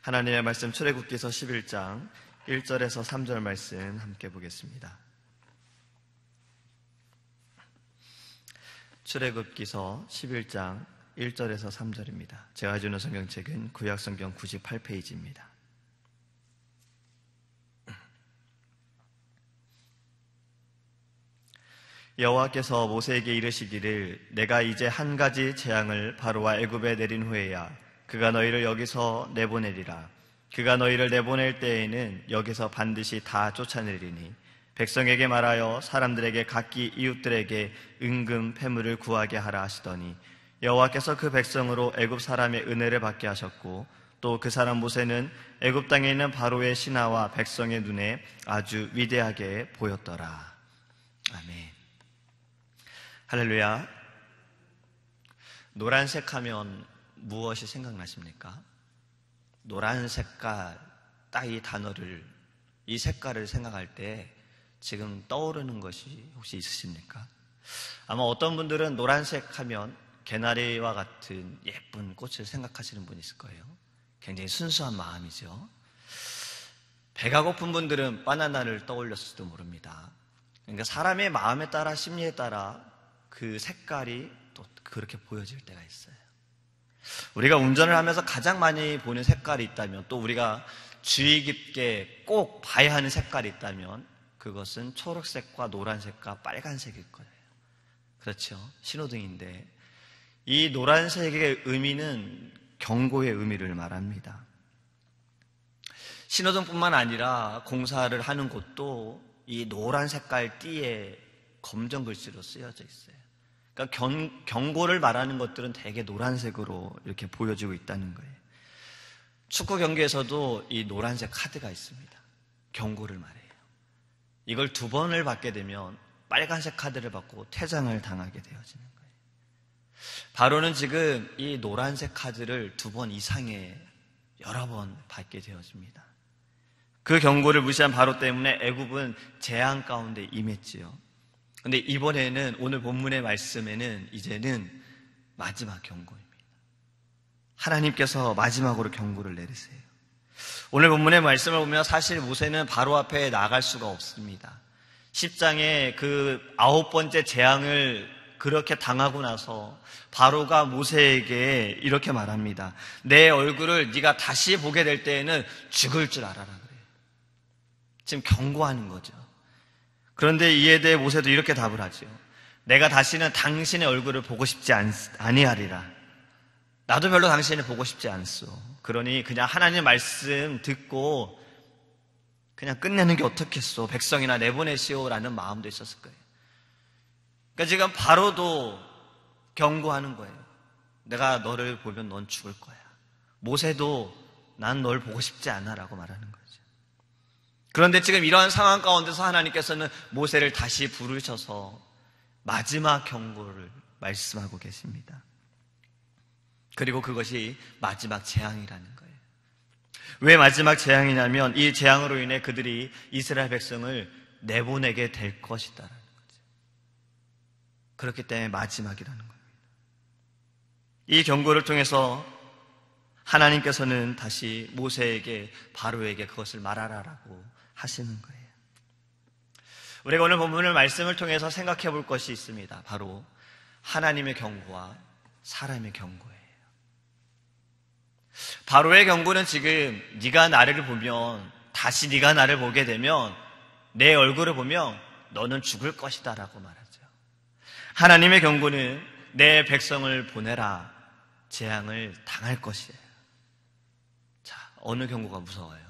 하나님의 말씀 출애굽기서 11장 1절에서 3절 말씀 함께 보겠습니다. 출애굽기서 11장 1절에서 3절입니다. 제가 주는 성경책은 구약성경 98페이지입니다. 여호와께서 모세에게 이르시기를 내가 이제 한 가지 재앙을 바로와 애굽에 내린 후에야 그가 너희를 여기서 내보내리라. 그가 너희를 내보낼 때에는 여기서 반드시 다 쫓아내리니 백성에게 말하여 사람들에게 각기 이웃들에게 은금 패물을 구하게 하라 하시더니 여호와께서 그 백성으로 애굽 사람의 은혜를 받게 하셨고 또 그 사람 모세는 애굽 땅에 있는 바로의 신하와 백성의 눈에 아주 위대하게 보였더라. 아멘. 할렐루야. 노란색 하면 무엇이 생각나십니까? 노란 색깔, 딱 이 단어를, 이 색깔을 생각할 때 지금 떠오르는 것이 혹시 있으십니까? 아마 어떤 분들은 노란색 하면 개나리와 같은 예쁜 꽃을 생각하시는 분이 있을 거예요. 굉장히 순수한 마음이죠. 배가 고픈 분들은 바나나를 떠올렸을지도 모릅니다. 그러니까 사람의 마음에 따라, 심리에 따라 그 색깔이 또 그렇게 보여질 때가 있어요. 우리가 운전을 하면서 가장 많이 보는 색깔이 있다면, 또 우리가 주의 깊게 꼭 봐야 하는 색깔이 있다면 그것은 초록색과 노란색과 빨간색일 거예요. 그렇죠? 신호등인데 이 노란색의 의미는 경고의 의미를 말합니다. 신호등뿐만 아니라 공사를 하는 곳도 이 노란 색깔 띠에 검정 글씨로 쓰여져 있어요. 그러니까 경고를 말하는 것들은 대개 노란색으로 이렇게 보여지고 있다는 거예요. 축구 경기에서도 이 노란색 카드가 있습니다. 경고를 말해요. 이걸 2번을 받게 되면 빨간색 카드를 받고 퇴장을 당하게 되어지는 거예요. 바로는 지금 이 노란색 카드를 2번 이상의 여러 번 받게 되어집니다. 그 경고를 무시한 바로 때문에 애굽은 재앙 가운데 임했지요. 근데 이번에는 오늘 본문의 말씀에는 이제는 마지막 경고입니다. 하나님께서 마지막으로 경고를 내리세요. 오늘 본문의 말씀을 보면 사실 모세는 바로 앞에 나갈 수가 없습니다. 10장에 그 9번째 재앙을 그렇게 당하고 나서 바로가 모세에게 이렇게 말합니다. 내 얼굴을 네가 다시 보게 될 때에는 죽을 줄 알아라 그래요. 지금 경고하는 거죠. 그런데 이에 대해 모세도 이렇게 답을 하죠. 내가 다시는 당신의 얼굴을 보고 싶지 아니하리라. 나도 별로 당신을 보고 싶지 않소. 그러니 그냥 하나님 말씀 듣고 그냥 끝내는 게 어떻겠소. 백성이나 내보내시오라는 마음도 있었을 거예요. 그러니까 지금 바로도 경고하는 거예요. 내가 너를 보면 넌 죽을 거야. 모세도 난 널 보고 싶지 않아라고 말하는 거예요. 그런데 지금 이러한 상황 가운데서 하나님께서는 모세를 다시 부르셔서 마지막 경고를 말씀하고 계십니다. 그리고 그것이 마지막 재앙이라는 거예요. 왜 마지막 재앙이냐면 이 재앙으로 인해 그들이 이스라엘 백성을 내보내게 될 것이다라는 거죠. 그렇기 때문에 마지막이라는 겁니다. 이 경고를 통해서 하나님께서는 다시 모세에게 바로에게 그것을 말하라라고 하시는 거예요. 우리가 오늘 본문의 말씀을 통해서 생각해 볼 것이 있습니다. 바로 하나님의 경고와 사람의 경고예요. 바로의 경고는 지금 네가 나를 보면, 다시 네가 나를 보게 되면 내 얼굴을 보면 너는 죽을 것이다 라고 말하죠. 하나님의 경고는 내 백성을 보내라, 재앙을 당할 것이에요. 자, 어느 경고가 무서워요?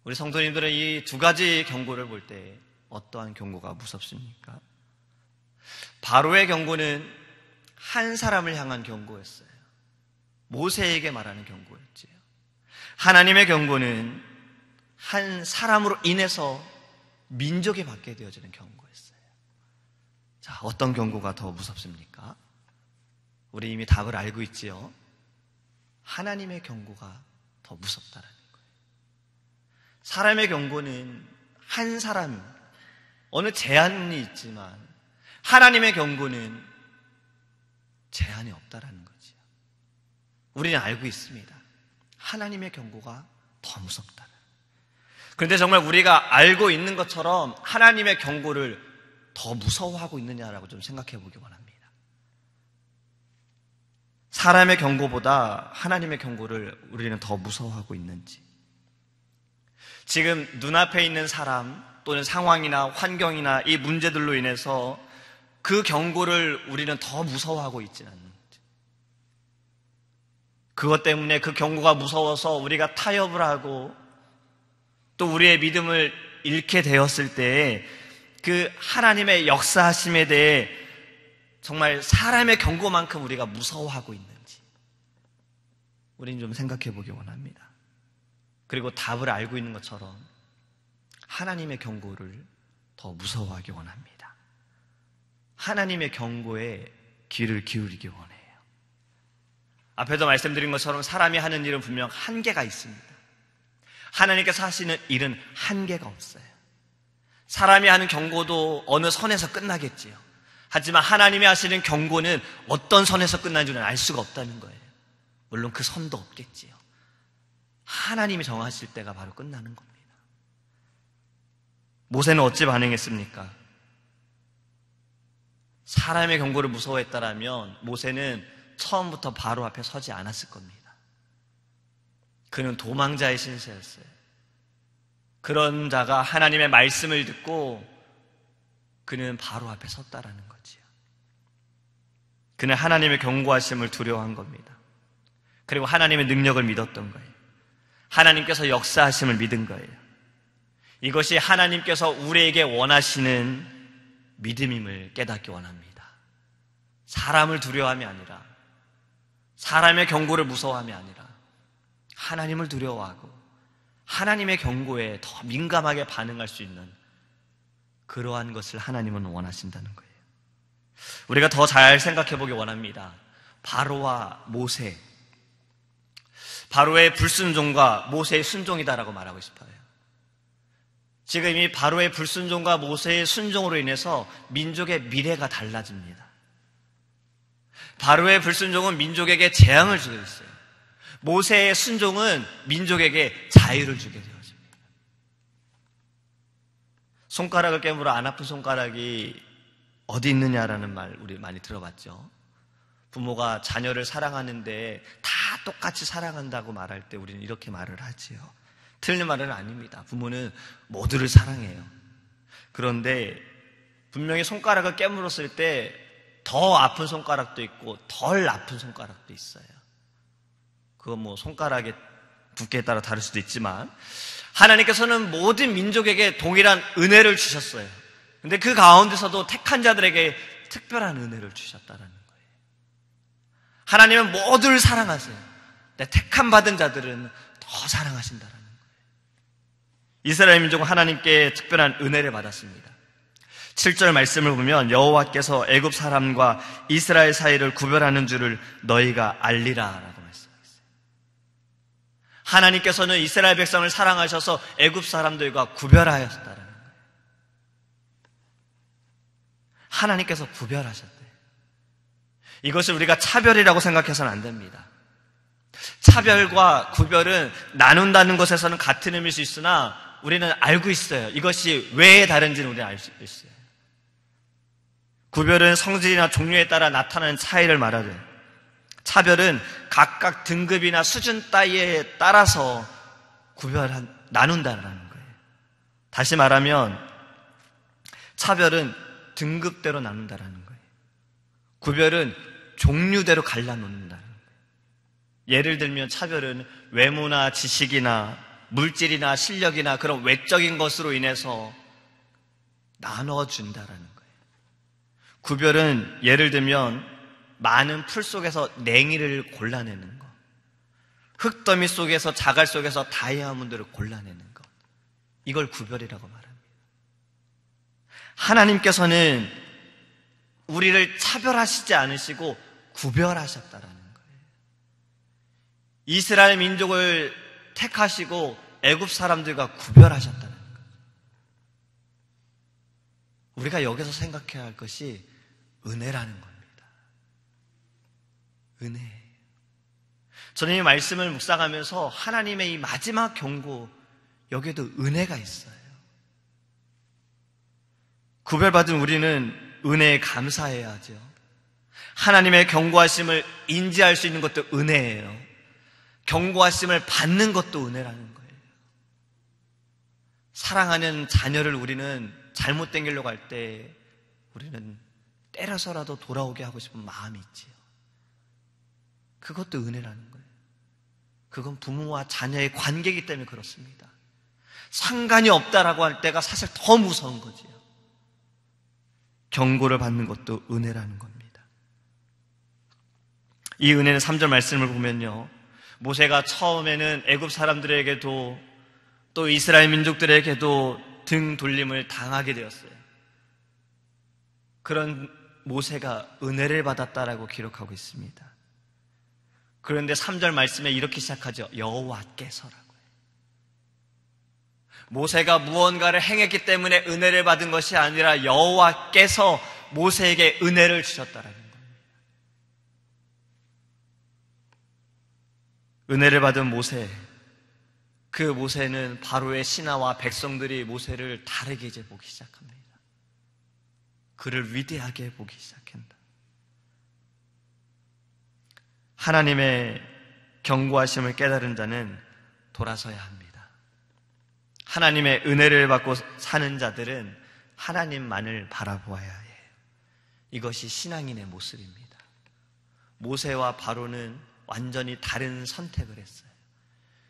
우리 성도님들은 이 2가지 경고를 볼 때 어떠한 경고가 무섭습니까? 바로의 경고는 한 사람을 향한 경고였어요. 모세에게 말하는 경고였지요. 하나님의 경고는 한 사람으로 인해서 민족에 받게 되어지는 경고였어요. 자, 어떤 경고가 더 무섭습니까? 우리 이미 답을 알고 있지요. 하나님의 경고가 더 무섭다라는 거예요. 사람의 경고는 한 사람, 어느 제한이 있지만 하나님의 경고는 제한이 없다라는 거지요. 우리는 알고 있습니다. 하나님의 경고가 더 무섭다. 그런데 정말 우리가 알고 있는 것처럼 하나님의 경고를 더 무서워하고 있느냐라고 좀 생각해 보기 원합니다. 사람의 경고보다 하나님의 경고를 우리는 더 무서워하고 있는지, 지금 눈앞에 있는 사람 또는 상황이나 환경이나 이 문제들로 인해서 그 경고를 우리는 더 무서워하고 있지는 않는지, 그것 때문에 그 경고가 무서워서 우리가 타협을 하고 또 우리의 믿음을 잃게 되었을 때에 그 하나님의 역사하심에 대해 정말 사람의 경고만큼 우리가 무서워하고 있는지 우리는 좀 생각해 보기 원합니다. 그리고 답을 알고 있는 것처럼 하나님의 경고를 더 무서워하기 원합니다. 하나님의 경고에 귀를 기울이기 원해요. 앞에도 말씀드린 것처럼 사람이 하는 일은 분명 한계가 있습니다. 하나님께서 하시는 일은 한계가 없어요. 사람이 하는 경고도 어느 선에서 끝나겠지요. 하지만 하나님이 하시는 경고는 어떤 선에서 끝나는지는 알 수가 없다는 거예요. 물론 그 선도 없겠지요. 하나님이 정하실 때가 바로 끝나는 겁니다. 모세는 어찌 반응했습니까? 사람의 경고를 무서워했다라면 모세는 처음부터 바로 앞에 서지 않았을 겁니다. 그는 도망자의 신세였어요. 그런 자가 하나님의 말씀을 듣고 그는 바로 앞에 섰다라는 거지요. 그는 하나님의 경고하심을 두려워한 겁니다. 그리고 하나님의 능력을 믿었던 거예요. 하나님께서 역사하심을 믿은 거예요. 이것이 하나님께서 우리에게 원하시는 믿음임을 깨닫기 원합니다. 사람을 두려워함이 아니라, 사람의 경고를 무서워함이 아니라 하나님을 두려워하고 하나님의 경고에 더 민감하게 반응할 수 있는 그러한 것을 하나님은 원하신다는 거예요. 우리가 더 잘 생각해 보기 원합니다. 바로와 모세, 바로의 불순종과 모세의 순종이다라고 말하고 싶어요. 지금 이 바로의 불순종과 모세의 순종으로 인해서 민족의 미래가 달라집니다. 바로의 불순종은 민족에게 재앙을 주게 됐어요. 모세의 순종은 민족에게 자유를 주게 되어집니다. 손가락을 깨물어 안 아픈 손가락이 어디 있느냐라는 말 우리 많이 들어봤죠. 부모가 자녀를 사랑하는데 다 똑같이 사랑한다고 말할 때 우리는 이렇게 말을 하지요. 틀린 말은 아닙니다. 부모는 모두를 사랑해요. 그런데 분명히 손가락을 깨물었을 때 더 아픈 손가락도 있고 덜 아픈 손가락도 있어요. 그건 뭐 손가락의 두께에 따라 다를 수도 있지만 하나님께서는 모든 민족에게 동일한 은혜를 주셨어요. 근데 그 가운데서도 택한 자들에게 특별한 은혜를 주셨다는 거예요. 하나님은 모두를 사랑하세요. 근데 택한 받은 자들은 더 사랑하신다는 거예요. 이스라엘 민족은 하나님께 특별한 은혜를 받았습니다. 7절 말씀을 보면 여호와께서 애굽 사람과 이스라엘 사이를 구별하는 줄을 너희가 알리라 라고 말씀하셨어요. 하나님께서는 이스라엘 백성을 사랑하셔서 애굽 사람들과 구별하셨다는 거예요. 하나님께서 구별하셨대요. 이것을 우리가 차별이라고 생각해서는 안 됩니다. 차별과 구별은 나눈다는 것에서는 같은 의미일 수 있으나 우리는 알고 있어요. 이것이 왜 다른지는 우리는 알 수 있어요. 구별은 성질이나 종류에 따라 나타나는 차이를 말하죠. 차별은 각각 등급이나 수준 따위에 따라서 나눈다는 거예요. 다시 말하면 차별은 등급대로 나눈다는 거예요. 구별은 종류대로 갈라놓는다는 거예요. 예를 들면 차별은 외모나 지식이나 물질이나 실력이나 그런 외적인 것으로 인해서 나눠준다라는 거예요. 구별은 예를 들면 많은 풀 속에서 냉이를 골라내는 것, 흙더미 속에서 자갈 속에서 다이아몬드를 골라내는 것, 이걸 구별이라고 말합니다. 하나님께서는 우리를 차별하시지 않으시고 구별하셨다라는 거예요. 이스라엘 민족을 택하시고 애굽 사람들과 구별하셨다는 거예요. 우리가 여기서 생각해야 할 것이 은혜라는 겁니다. 은혜. 저는 이 말씀을 묵상하면서 하나님의 이 마지막 경고, 여기에도 은혜가 있어요. 구별받은 우리는 은혜에 감사해야 하죠. 하나님의 경고하심을 인지할 수 있는 것도 은혜예요. 경고하심을 받는 것도 은혜라는 거예요. 사랑하는 자녀를 우리는 잘못된 길로 갈 때 우리는 때려서라도 돌아오게 하고 싶은 마음이 있지요. 그것도 은혜라는 거예요. 그건 부모와 자녀의 관계이기 때문에 그렇습니다. 상관이 없다라고 할 때가 사실 더 무서운 거지요. 경고를 받는 것도 은혜라는 겁니다. 이 은혜는 3절 말씀을 보면요, 모세가 처음에는 애굽 사람들에게도 또 이스라엘 민족들에게도 등 돌림을 당하게 되었어요. 그런 모세가 은혜를 받았다라고 기록하고 있습니다. 그런데 3절 말씀에 이렇게 시작하죠. 여호와께서라고요. 모세가 무언가를 행했기 때문에 은혜를 받은 것이 아니라 여호와께서 모세에게 은혜를 주셨다라는 겁니다. 은혜를 받은 모세, 그 모세는 바로의 신하와 백성들이 모세를 다르게 이제 보기 시작합니다. 그를 위대하게 보기 시작한다. 하나님의 경고하심을 깨달은 자는 돌아서야 합니다. 하나님의 은혜를 받고 사는 자들은 하나님만을 바라보아야 해요. 이것이 신앙인의 모습입니다. 모세와 바로는 완전히 다른 선택을 했어요.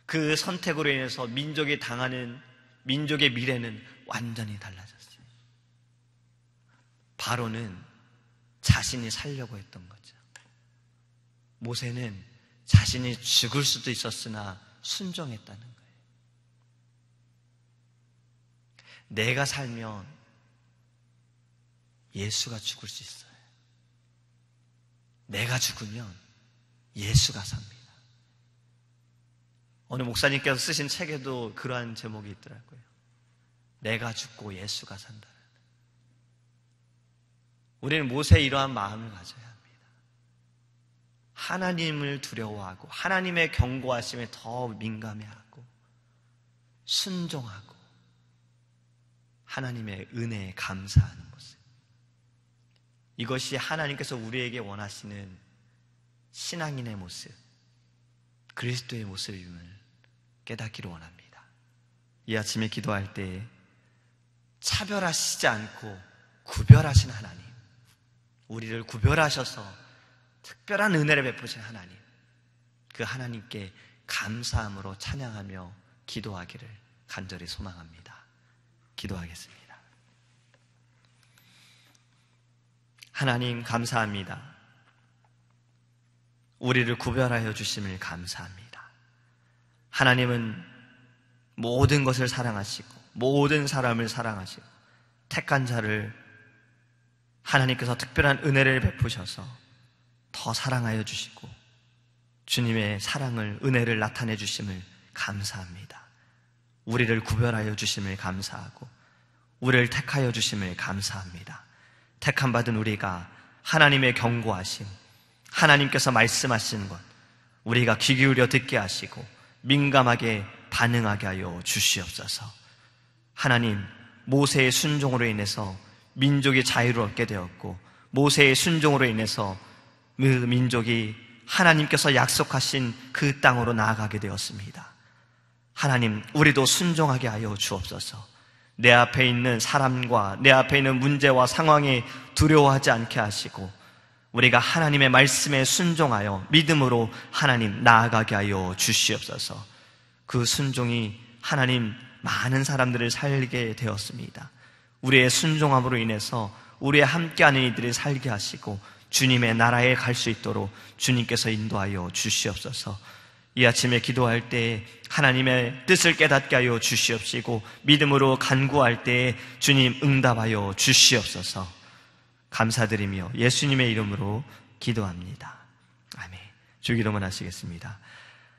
그 선택으로 인해서 민족이 당하는 민족의 미래는 완전히 달라졌어요. 바로는 자신이 살려고 했던 거죠. 모세는 자신이 죽을 수도 있었으나 순종했다는 거예요. 내가 살면 예수가 죽을 수 있어요. 내가 죽으면 예수가 삽니다. 어느 목사님께서 쓰신 책에도 그러한 제목이 있더라고요. 내가 죽고 예수가 산다. 우리는 모세의 이러한 마음을 가져야 합니다. 하나님을 두려워하고 하나님의 경고하심에 더 민감해하고 순종하고 하나님의 은혜에 감사하는 모습. 이것이 하나님께서 우리에게 원하시는 신앙인의 모습, 그리스도의 모습임을 깨닫기를 원합니다. 이 아침에 기도할 때 차별하시지 않고 구별하신 하나님, 우리를 구별하셔서 특별한 은혜를 베푸신 하나님, 그 하나님께 감사함으로 찬양하며 기도하기를 간절히 소망합니다. 기도하겠습니다. 하나님 감사합니다. 우리를 구별하여 주심을 감사합니다. 하나님은 모든 것을 사랑하시고 모든 사람을 사랑하시고 택한 자를 하나님께서 특별한 은혜를 베푸셔서 더 사랑하여 주시고 주님의 사랑을, 은혜를 나타내 주심을 감사합니다. 우리를 구별하여 주심을 감사하고 우리를 택하여 주심을 감사합니다. 택함 받은 우리가 하나님의 경고하심, 하나님께서 말씀하시는 것 우리가 귀 기울여 듣게 하시고 민감하게 반응하게 하여 주시옵소서. 하나님, 모세의 순종으로 인해서 민족이 자유를 얻게 되었고 모세의 순종으로 인해서 그 민족이 하나님께서 약속하신 그 땅으로 나아가게 되었습니다. 하나님, 우리도 순종하게 하여 주옵소서. 내 앞에 있는 사람과 내 앞에 있는 문제와 상황에 두려워하지 않게 하시고 우리가 하나님의 말씀에 순종하여 믿음으로 하나님 나아가게 하여 주시옵소서. 그 순종이 하나님 많은 사람들을 살게 되었습니다. 우리의 순종함으로 인해서 우리의 함께하는 이들을 살게 하시고 주님의 나라에 갈 수 있도록 주님께서 인도하여 주시옵소서. 이 아침에 기도할 때 하나님의 뜻을 깨닫게 하여 주시옵시고 믿음으로 간구할 때 주님 응답하여 주시옵소서. 감사드리며 예수님의 이름으로 기도합니다. 아멘. 주 기도만 하시겠습니다.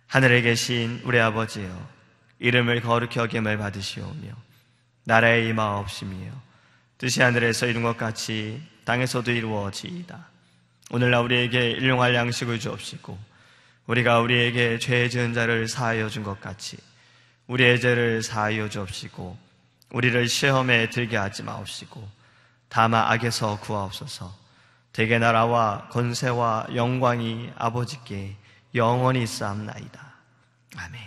하늘에 계신 우리 아버지여, 이름을 거룩히 여김을 받으시오며 나라에 임하옵시며 뜻이 하늘에서 이룬 것 같이 땅에서도 이루어지이다. 오늘날 우리에게 일용할 양식을 주옵시고 우리가 우리에게 죄 지은 자를 사하여 준 것 같이 우리의 죄를 사하여 주옵시고 우리를 시험에 들게 하지 마옵시고 다만 악에서 구하옵소서. 대개 나라와 권세와 영광이 아버지께 영원히 있사옵나이다. 아멘.